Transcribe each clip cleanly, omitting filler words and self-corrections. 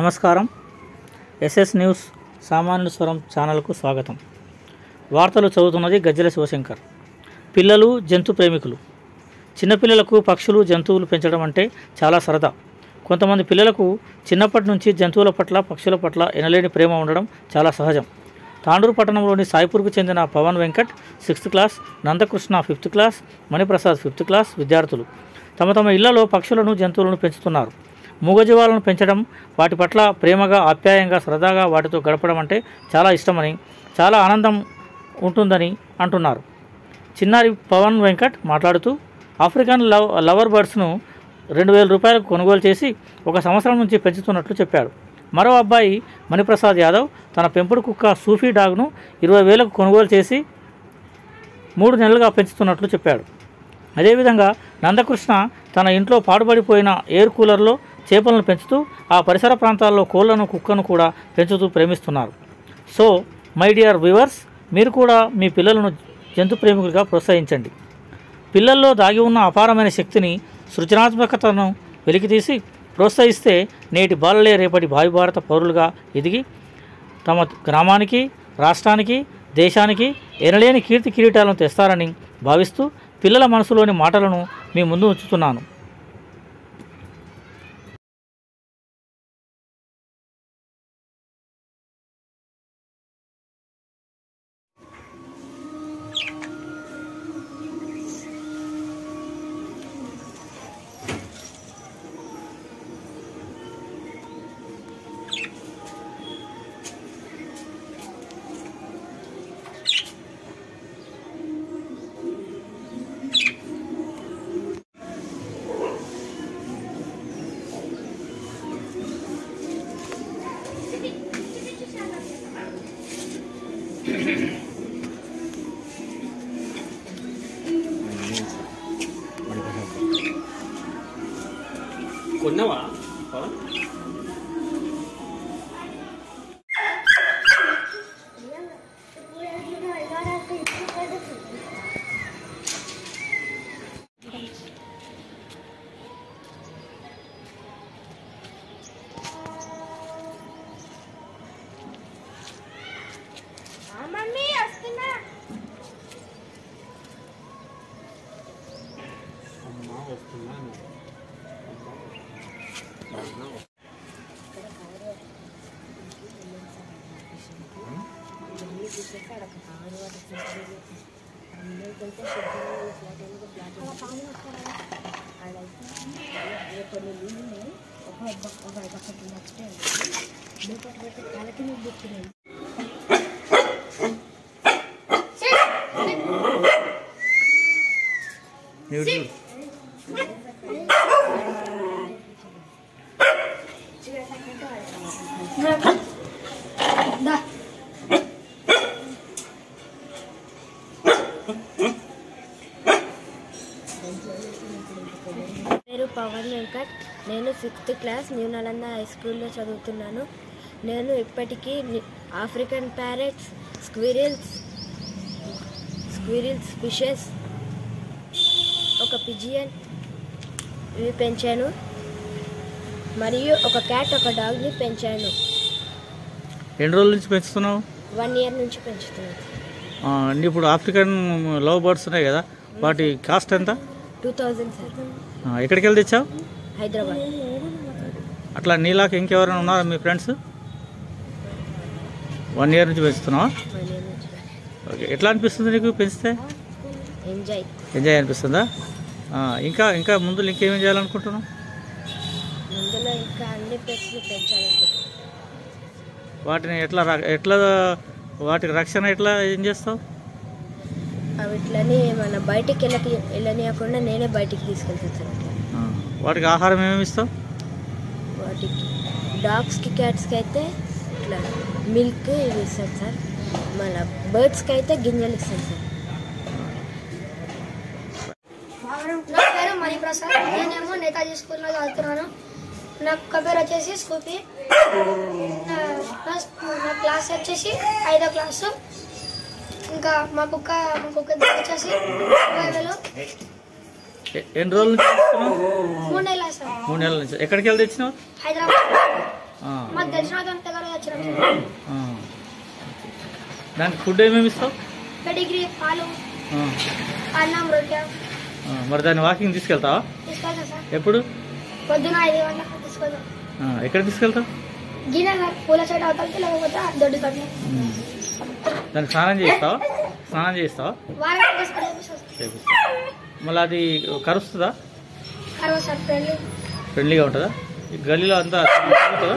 నమస్కారం. SS news సామాన్య స్వరం ఛానల్కు స్వాగతం. వార్తలు చదువుతున్నది గజ్జల శివశంకర్. పిల్లలు జంతు ప్రేమికులు. చిన్నపిల్లలకు పక్షులు జంతువులు పెంచడం అంటే చాలా సరదా. కొంతమంది పిల్లలకు చిన్నప్పటి నుంచి జంతువుల పట్ల పక్షుల పట్ల ఎనలేని ప్రేమ ఉండడం చాలా సహజం. తాండూరు పట్టణంలోని సాయిపూర్కు చెందిన Pavan Venkat 6th class, Nandakrishna 5th class, Maniprasad 5th class విద్యార్థులు తమ తమ ఇళ్లలో పక్షులను జంతువులను పెంచుతున్నారు. మూగజీవాలను పెంచడం, వాటి పట్ల ప్రేమగా ఆప్యాయంగా సరదాగా వాటితో గడపడం అంటే చాలా ఇష్టమని, చాలా ఆనందం ఉంటుందని అంటున్నారు. చిన్నారి పవన్ వెంకట్ మాట్లాడుతూ ఆఫ్రికన్ లవర్ బర్డ్స్ను 2000 రూపాయలకు కొనుగోలు చేసి 1 సంవత్సరం నుంచి పెంచుతున్నట్లు చెప్పాడు. మరో అబ్బాయి మణిప్రసాద్ యాదవ్ తన పెంపుడు కుక్క సూఫీ డాగ్ను 20,000కు కొనుగోలు చేసి 3 నెలలుగా పెంచుతున్నట్లు చెప్పాడు. అదేవిధంగా నందకృష్ణ తన ఇంట్లో పాడుపడిపోయిన ఎయిర్ కూలర్లో చేపలను పెంచుతూ ఆ పరిసర ప్రాంతాల్లో కోళ్లను, కుక్కను కూడా పెంచుతూ ప్రేమిస్తున్నారు. సో మై డియర్ వ్యూవర్స్, మీరు కూడా మీ పిల్లలను జంతు ప్రేమికులుగా ప్రోత్సహించండి. పిల్లల్లో దాగి ఉన్న అపారమైన శక్తిని, సృజనాత్మకతను వెలికితీసి ప్రోత్సహిస్తే నేటి బాలలే రేపటి భావిభారత పౌరులుగా ఎదిగి తమ గ్రామానికి, రాష్ట్రానికి, దేశానికి ఎనలేని కీర్తి కిరీటాలను తెస్తారని భావిస్తూ పిల్లల మనసులోని మాటలను మీ ముందు ఉంచుతున్నాను. కొన్నావా? మమ్మీ వస్తున్నా. అమ్మా వస్తున్నా. పేరు పవన్ వెంకట్. నేను 6th class new Nalanda high స్కూల్లో చదువుతున్నాను. నేను ఇప్పటికీ ఆఫ్రికన్ ప్యారెట్స్, స్క్విరిల్స్, ఫిషెస్, ఒక పిజియన్ ఇవి పెంచాను. మరియు ఒక క్యాట్, ఒక డాగ్ని పెంచాను. ఎన్ని రోజుల నుంచి పెంచుతున్నావు? 1 year నుంచి పెంచుతున్నాను. ఇప్పుడు ఆఫ్రికన్ లవ్ బర్డ్స్ ఉన్నాయి కదా, వాటి కాస్ట్ ఎంత? 2000 సార్. ఎక్కడికి వెళ్ళి తెచ్చావు? హైదరాబాద్. అట్లా నీలాగా ఇంకెవరైనా ఉన్నారా మీ ఫ్రెండ్స్? 1 year నుంచి పెంచుతున్నావా? 1 year నుంచి. ఓకే, ఎట్లా అనిపిస్తుంది నీకు పెంచితే? ఎంజాయ్ అనిపిస్తుందా? ఇంకా ఇంకా ముందు ఇంకేమేం చేయాలనుకుంటున్నావు? ముందులో ఇంకా అన్ని పెట్స్ని పెంచాలనుకుంటున్నాను. వాటిని వాటికి రక్షణ ఎట్లా ఏం చేస్తావు? అవి ఇట్లని మన బయటికి వెళ్ళనియకుండా నేనే బయటికి తీసుకెళ్తాను సార్. వాటికి ఆహారం ఏమేమి ఇస్తావు? వాటికి డాగ్స్కి, క్యాట్స్కి అయితే ఇట్లా మిల్క్ ఇవి ఇస్తాను సార్. మన బర్డ్స్కి అయితే గింజలు ఇస్తాను సార్. నా పేరు మణిప్రసాద్. నేనేమో నేతాజీ స్కూల్లో చదువుతున్నాను. నా పేరు వచ్చేసి స్కూపీ. నా క్లాస్ వచ్చేసి 5వ క్లాసు. ఇంకా మా కుక్క వచ్చేసి 20,000. ఎన్ని రోజుల నుంచి తెచ్చుకున్నావు? 3 నెలలు సార్. 3 నెలల నుంచి. ఎక్కడికి వెళ్ళి తెచ్చినావు? హైదరాబాద్. మాకు తెలిసిన దగ్గర వచ్చినాం సార్. దానికి ఫుడ్ ఏమేమి ఇస్తావు? పెడిగ్రీ, పాలు, అన్నం, రొట్టె మరి దాన్ని వాకింగ్ తీసుకెళ్తావా? తీసుకెళ్తాం సార్. ఎప్పుడు? పొద్దున 5 గంటలకు తీసుకెళ్తాం. ఎక్కడ తీసుకెళ్తావు? గిన్నె సార్, పూల చెట్టు అవతలకి లేకపోతే దొడ్డి కట్టిన దానికి స్నానం చేయిస్తావా? వారానికి ఒకసారి చేపిస్తాం. మళ్ళీ అది కరుస్తుందా? కరవ సార్, ఫ్రెండ్లీగా ఉంటుందా? ఈ గలీలో అంతా తిరుగుతుందా?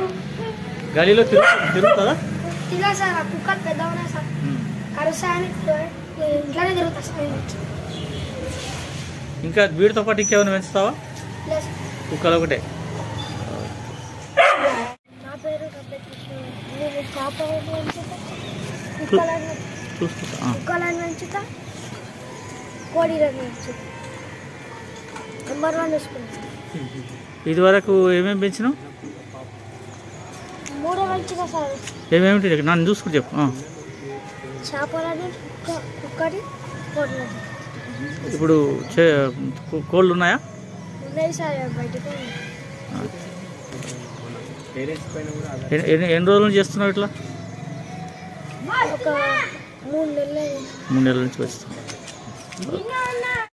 గలీలో తిరుగుతుందా? తిన్నా సార్. ఆ కుక్కలు పెద్ద ఉన్నాయి సార్, కరుస్తాయని ఇంట్లోనే తిరుగుతా సార్. ఇంకా వీటితో పాటు ఇంకేమైనా పెంచుతావా? లేదు సార్. కుక్కలు ఒకటే? నా పేరు నేను చేపలను పెంచుతా, చూసుకుంటా. కుక్కలను పెంచుతా, కోడిలను పెంచుతా. నెంబర్ 1 చూసుకుంటా. ఇది వరకు ఏమేమి పెంచినావు? 3 పెంచుతా సార్. ఏమేమిటి నన్ను చూసుకుంటూ చెప్పు. చేపలని, కుక్కని, కోడిని. ఇప్పుడు కోళ్ళు ఉన్నాయా? ఉన్నాయి సార్, బయటకు ఎన్ని రోజుల నుంచి చేస్తున్నావు ఇట్లా? ఒక 3 నెలలు. 3 నెలల నుంచి చేస్తున్నావు.